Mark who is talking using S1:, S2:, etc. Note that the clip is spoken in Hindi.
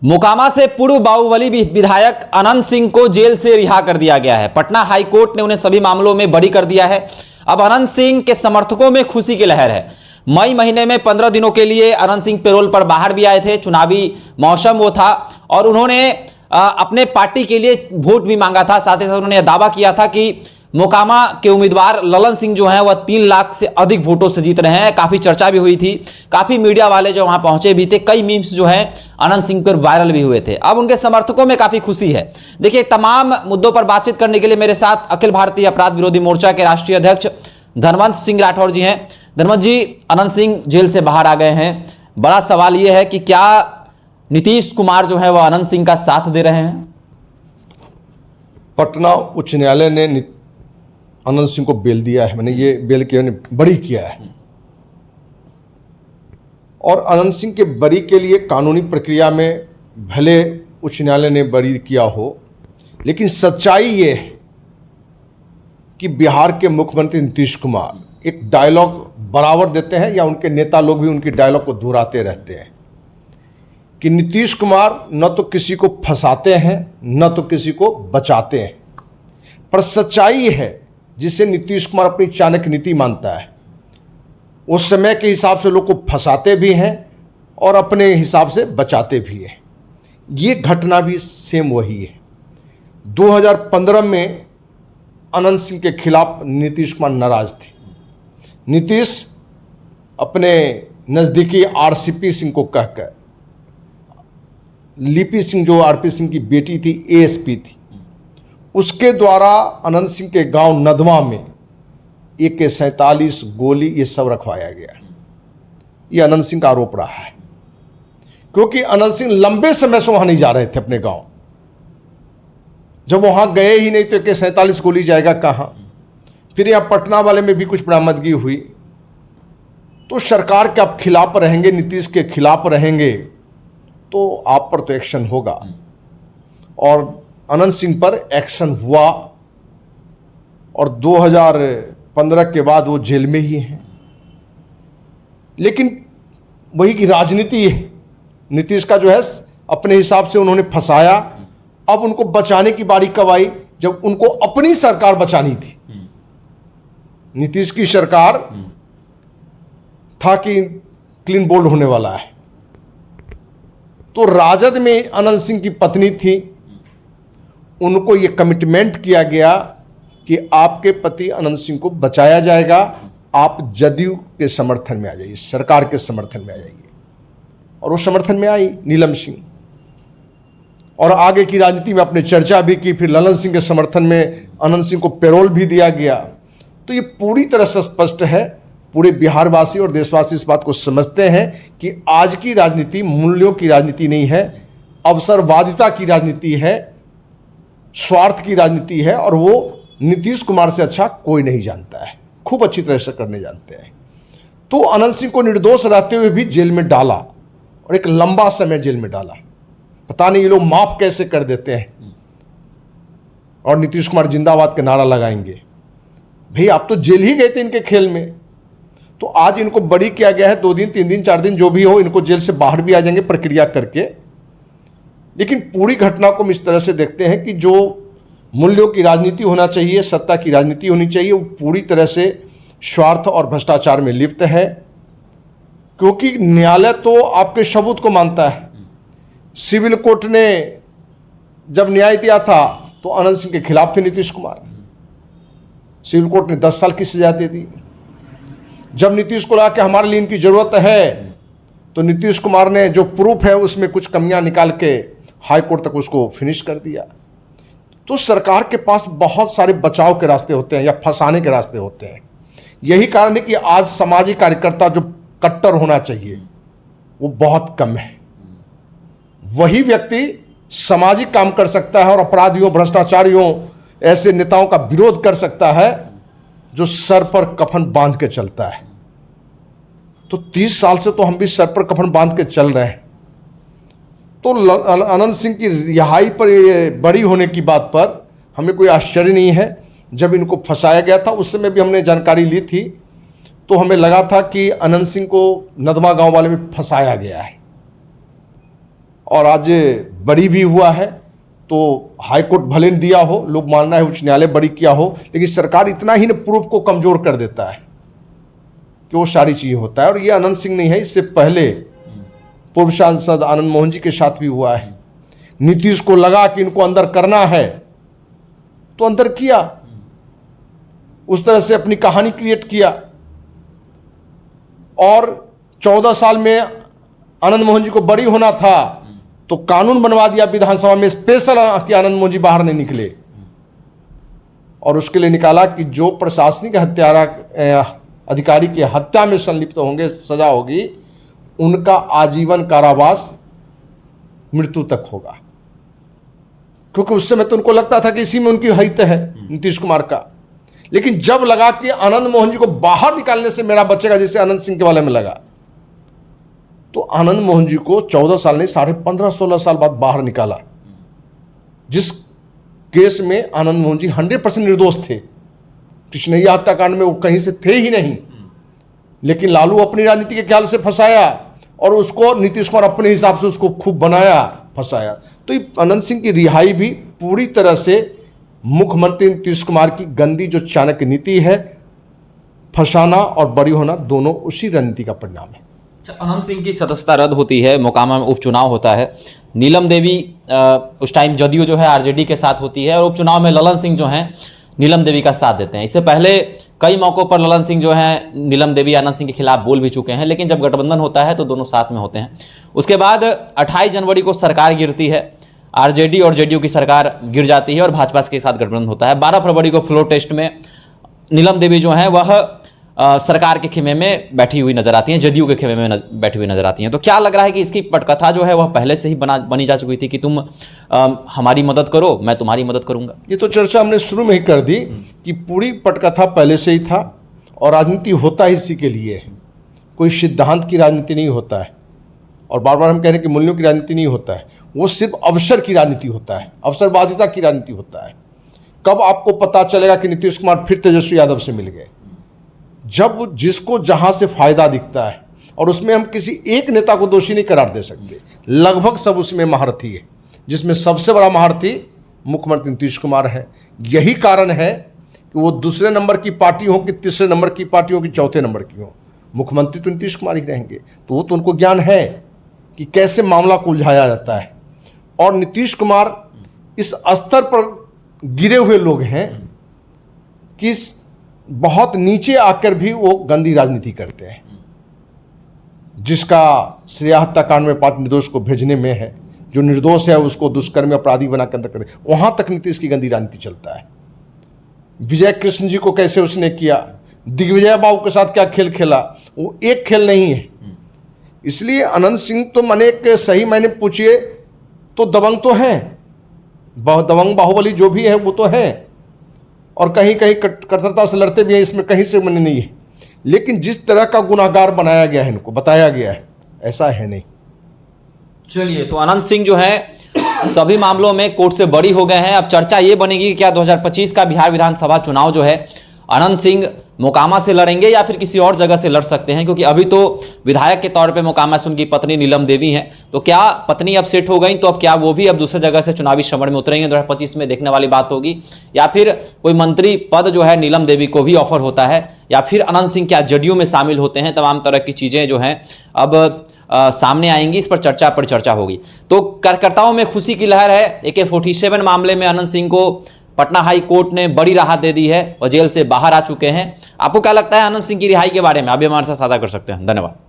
S1: मोकामा से पूर्व बाहुबली विधायक अनंत सिंह को जेल से रिहा कर दिया गया है। पटना हाई कोर्ट ने उन्हें सभी मामलों में बरी कर दिया है। अब अनंत सिंह के समर्थकों में खुशी की लहर है। मई महीने में 15 दिनों के लिए अनंत सिंह पैरोल पर बाहर भी आए थे। चुनावी मौसम वो था और उन्होंने अपने पार्टी के लिए वोट भी मांगा था। साथ ही साथ उन्होंने दावा किया था कि मोकामा के उम्मीदवार ललन सिंह जो हैं वह 3 लाख से अधिक वोटों से जीत रहे हैं। काफ़ी चर्चा भी हुई थी, काफ़ी मीडिया वाले जो वहां पहुंचे भी थे, कई मीम्स जो हैं अनंत सिंह पर वायरल भी हुए थे। अब उनके समर्थकों में काफ़ी खुशी है। देखिए, तमाम मुद्दों पर बातचीत करने के लिए मेरे साथ अखिल भारतीय अपराध विरोधी मोर्चा के राष्ट्रीय अध्यक्ष धनवंत सिंह राठौर जी हैं। धनवंत जी, अनंत सिंह जेल से बाहर आ गए हैं। बड़ा सवाल यह है कि क्या नीतीश कुमार जो है वह अनंत सिंह का साथ दे रहे हैं?
S2: पटना उच्च न्यायालय ने अनंत सिंह को बेल दिया है। मैंने ये बेल किया, बरी किया है। और अनंत सिंह के बरी के लिए कानूनी प्रक्रिया में भले उच्च न्यायालय ने बरी किया हो, लेकिन सच्चाई ये है कि बिहार के मुख्यमंत्री नीतीश कुमार एक डायलॉग बराबर देते हैं, या उनके नेता लोग भी उनकी डायलॉग को दोहराते रहते हैं कि नीतीश कुमार न तो किसी को फंसाते हैं न तो किसी को बचाते हैं। पर सच्चाई है जिसे नीतीश कुमार अपनी चाणक्य नीति मानता है, उस समय के हिसाब से लोग को फंसाते भी हैं और अपने हिसाब से बचाते भी हैं। ये घटना भी सेम वही है। 2015 में अनंत सिंह के खिलाफ नीतीश कुमार नाराज थे। नीतीश अपने नज़दीकी आरसीपी सिंह को कहकर, लिपि सिंह जो आरपी सिंह की बेटी थी, एएसपी थी, उसके द्वारा अनंत सिंह के गांव नदवा में AK-47 गोली ये सब रखवाया गया। ये अनंत सिंह का आरोप रहा है, क्योंकि अनंत सिंह लंबे समय से वहां नहीं जा रहे थे अपने गांव। जब वहां गए ही नहीं तो AK-47 गोली जाएगा कहां? फिर यहां पटना वाले में भी कुछ बरामदगी हुई। तो सरकार के आप खिलाफ रहेंगे, नीतीश के खिलाफ रहेंगे, तो आप पर तो एक्शन होगा। और अनंत सिंह पर एक्शन हुआ और 2015 के बाद वो जेल में ही हैं। लेकिन वही की राजनीति है। नीतीश का जो है अपने हिसाब से उन्होंने फंसाया। अब उनको बचाने की बारी कब आई? जब उनको अपनी सरकार बचानी थी। नीतीश की सरकार था कि क्लीन बोल्ड होने वाला है, तो राजद में अनंत सिंह की पत्नी थी, उनको ये कमिटमेंट किया गया कि आपके पति अनंत सिंह को बचाया जाएगा, आप जदयू के समर्थन में आ जाइए, सरकार के समर्थन में आ जाइए। और वो समर्थन में आई नीलम सिंह, और आगे की राजनीति में अपने चर्चा भी की। फिर ललन सिंह के समर्थन में अनंत सिंह को पैरोल भी दिया गया। तो ये पूरी तरह से स्पष्ट है, पूरे बिहारवासी और देशवासी इस बात को समझते हैं कि आज की राजनीति मूल्यों की राजनीति नहीं है, अवसरवादिता की राजनीति है, स्वार्थ की राजनीति है। और वो नीतीश कुमार से अच्छा कोई नहीं जानता है, खूब अच्छी तरह से करने जानते हैं। तो अनंत सिंह को निर्दोष रहते हुए भी जेल में डाला और एक लंबा समय जेल में डाला। पता नहीं ये लोग माफ कैसे कर देते हैं और नीतीश कुमार जिंदाबाद के नारा लगाएंगे। भाई, आप तो जेल ही गए थे इनके खेल में। तो आज इनको बरी किया गया है। 2 दिन 3 दिन 4 दिन जो भी हो, इनको जेल से बाहर भी आ जाएंगे प्रक्रिया करके। लेकिन पूरी घटना को हम इस तरह से देखते हैं कि जो मूल्यों की राजनीति होना चाहिए, सत्ता की राजनीति होनी चाहिए, वो पूरी तरह से स्वार्थ और भ्रष्टाचार में लिप्त है। क्योंकि न्यायालय तो आपके सबूत को मानता है। सिविल कोर्ट ने जब न्याय दिया था तो अनंत सिंह के खिलाफ थे नीतीश कुमार। सिविल कोर्ट ने 10 साल की सजा दे दी। जब नीतीश को लगा कि हमारे लिए इनकी जरूरत है, तो नीतीश कुमार ने जो प्रूफ है उसमें कुछ कमियां निकाल के हाई कोर्ट तक उसको फिनिश कर दिया। तो सरकार के पास बहुत सारे बचाव के रास्ते होते हैं या फंसाने के रास्ते होते हैं। यही कारण है कि आज सामाजिक कार्यकर्ता जो कट्टर होना चाहिए वो बहुत कम है। वही व्यक्ति सामाजिक काम कर सकता है और अपराधियों, भ्रष्टाचारियों, ऐसे नेताओं का विरोध कर सकता है जो सर पर कफन बांध के चलता है। तो 30 साल से तो हम भी सर पर कफन बांध के चल रहे हैं। तो अनंत सिंह की रिहाई पर, ये बरी होने की बात पर हमें कोई आश्चर्य नहीं है। जब इनको फंसाया गया था उस समय भी हमने जानकारी ली थी, तो हमें लगा था कि अनंत सिंह को नदमा गांव वाले में फंसाया गया है। और आज बरी भी हुआ है। तो हाई कोर्ट भले ने दिया हो, लोग मानना है उच्च न्यायालय बरी किया हो, लेकिन सरकार इतना ही न प्रूफ को कमजोर कर देता है कि वो सारी चीज़ें होता है। और ये अनंत सिंह नहीं है, इससे पहले पूर्व सांसद आनंद मोहन जी के साथ भी हुआ है। नीतीश को लगा कि इनको अंदर करना है तो अंदर किया, उस तरह से अपनी कहानी क्रिएट किया। और 14 साल में आनंद मोहन जी को बरी होना था तो कानून बनवा दिया विधानसभा में स्पेशल कि आनंद मोहन जी बाहर नहीं निकले। और उसके लिए निकाला कि जो प्रशासनिक हत्यारा अधिकारी की हत्या में संलिप्त होंगे, सजा होगी, उनका आजीवन कारावास मृत्यु तक होगा। क्योंकि उस समय तो उनको लगता था कि इसी में उनकी हित है नीतीश कुमार का। लेकिन जब लगा कि आनंद मोहन जी को बाहर निकालने से मेरा बचेगा, जैसे आनंद सिंह के वाले में लगा, तो आनंद मोहन जी को 14 साल नहीं 15.5-16 साल बाद बाहर निकाला। जिस केस में आनंद मोहन जी 100% निर्दोष थे, कृष्णैया हत्याकांड में वो कहीं से थे ही नहीं, लेकिन लालू अपनी राजनीति के ख्याल से फंसाया और उसको नीतीश कुमार अपने हिसाब से उसको खूब बनाया, फंसाया। तो अनंत सिंह की रिहाई भी पूरी तरह से मुख्यमंत्री नीतीश कुमार की गंदी जो चाणक्य नीति है, फंसाना और बरी होना, दोनों उसी रणनीति का परिणाम है।
S1: अनंत सिंह की सदस्यता रद्द होती है, मोकामा में उपचुनाव होता है। नीलम देवी उस टाइम जदयू जो है आरजेडी के साथ होती है और उपचुनाव में ललन सिंह जो हैं नीलम देवी का साथ देते हैं। इससे पहले कई मौक़ों पर ललन सिंह जो हैं नीलम देवी आनंद सिंह के खिलाफ बोल भी चुके हैं, लेकिन जब गठबंधन होता है तो दोनों साथ में होते हैं। उसके बाद 28 जनवरी को सरकार गिरती है, आरजेडी और जेडीयू की सरकार गिर जाती है और भाजपा के साथ गठबंधन होता है। 12 फरवरी को फ्लोर टेस्ट में नीलम देवी जो हैं वह सरकार के खेमे में बैठी हुई नजर आती हैं, जदयू के खेमे में बैठी हुई नजर आती हैं। तो क्या लग रहा है कि इसकी पटकथा जो है वह पहले से ही बनी जा चुकी थी कि तुम हमारी मदद करो, मैं तुम्हारी मदद करूंगा?
S2: ये तो चर्चा हमने शुरू में ही कर दी कि पूरी पटकथा पहले से ही था और राजनीति होता ही इसी के लिए है। कोई सिद्धांत की राजनीति नहीं होता है और बार बार हम कह रहे हैं कि मूल्यों की राजनीति नहीं होता है, वो सिर्फ अवसर की राजनीति होता है, अवसरवादिता की राजनीति होता है। कब आपको पता चलेगा कि नीतीश कुमार फिर तेजस्वी यादव से मिल गए? जब जिसको जहां से फायदा दिखता है, और उसमें हम किसी एक नेता को दोषी नहीं करार दे सकते, लगभग सब उसमें महारथी है, जिसमें सबसे बड़ा महारथी मुख्यमंत्री नीतीश कुमार है। यही कारण है कि वो दूसरे नंबर की पार्टी हो कि तीसरे नंबर की पार्टी हो कि चौथे नंबर की हो, मुख्यमंत्री तो नीतीश कुमार ही रहेंगे। तो वो तो उनको ज्ञान है कि कैसे मामला को उलझाया जाता है। और नीतीश कुमार इस स्तर पर गिरे हुए लोग हैं कि बहुत नीचे आकर भी वो गंदी राजनीति करते हैं, जिसका श्रेया हत्याकांड में 5 निर्दोष को भेजने में है, जो निर्दोष है उसको दुष्कर्म अपराधी बना के अंदर कर दे, वहां तक नीतीश की गंदी राजनीति चलता है। विजय कृष्ण जी को कैसे उसने किया, दिग्विजय बाबू के साथ क्या खेल खेला, वो एक खेल नहीं है। इसलिए अनंत सिंह तो मैंने एक सही मैंने पूछिए तो दबंग तो हैं, दबंग बाहुबली जो भी है वो तो है, और कहीं कहीं कट्टरता से लड़ते भी हैं, इसमें कहीं से मैंने नहीं है। लेकिन जिस तरह का गुनाहगार बनाया गया है, इनको बताया गया है, ऐसा है नहीं।
S1: चलिए, तो अनंत सिंह जो है सभी मामलों में कोर्ट से बरी हो गए हैं। अब चर्चा ये बनेगी कि क्या 2025 का बिहार विधानसभा चुनाव जो है अनंत सिंह मोकामा से लड़ेंगे या फिर किसी और जगह से लड़ सकते हैं, क्योंकि अभी तो विधायक के तौर पे मोकामा से उनकी पत्नी नीलम देवी हैं। तो क्या पत्नी अब सेट हो गई, तो अब क्या वो भी अब दूसरे जगह से चुनावी समर में उतरेंगे 2025 में, देखने वाली बात होगी। या फिर कोई मंत्री पद जो है नीलम देवी को भी ऑफर होता है, या फिर अनंत सिंह क्या जदयू में शामिल होते हैं। तमाम तरह की चीज़ें जो हैं अब सामने आएंगी, इस पर चर्चा होगी। तो कार्यकर्ताओं में खुशी की लहर है। AK-47 मामले में अनंत सिंह को पटना हाई कोर्ट ने बड़ी राहत दे दी है और जेल से बाहर आ चुके हैं। आपको क्या लगता है अनंत सिंह की रिहाई के बारे में? आप भी हमारे साथ साझा कर सकते हैं। धन्यवाद।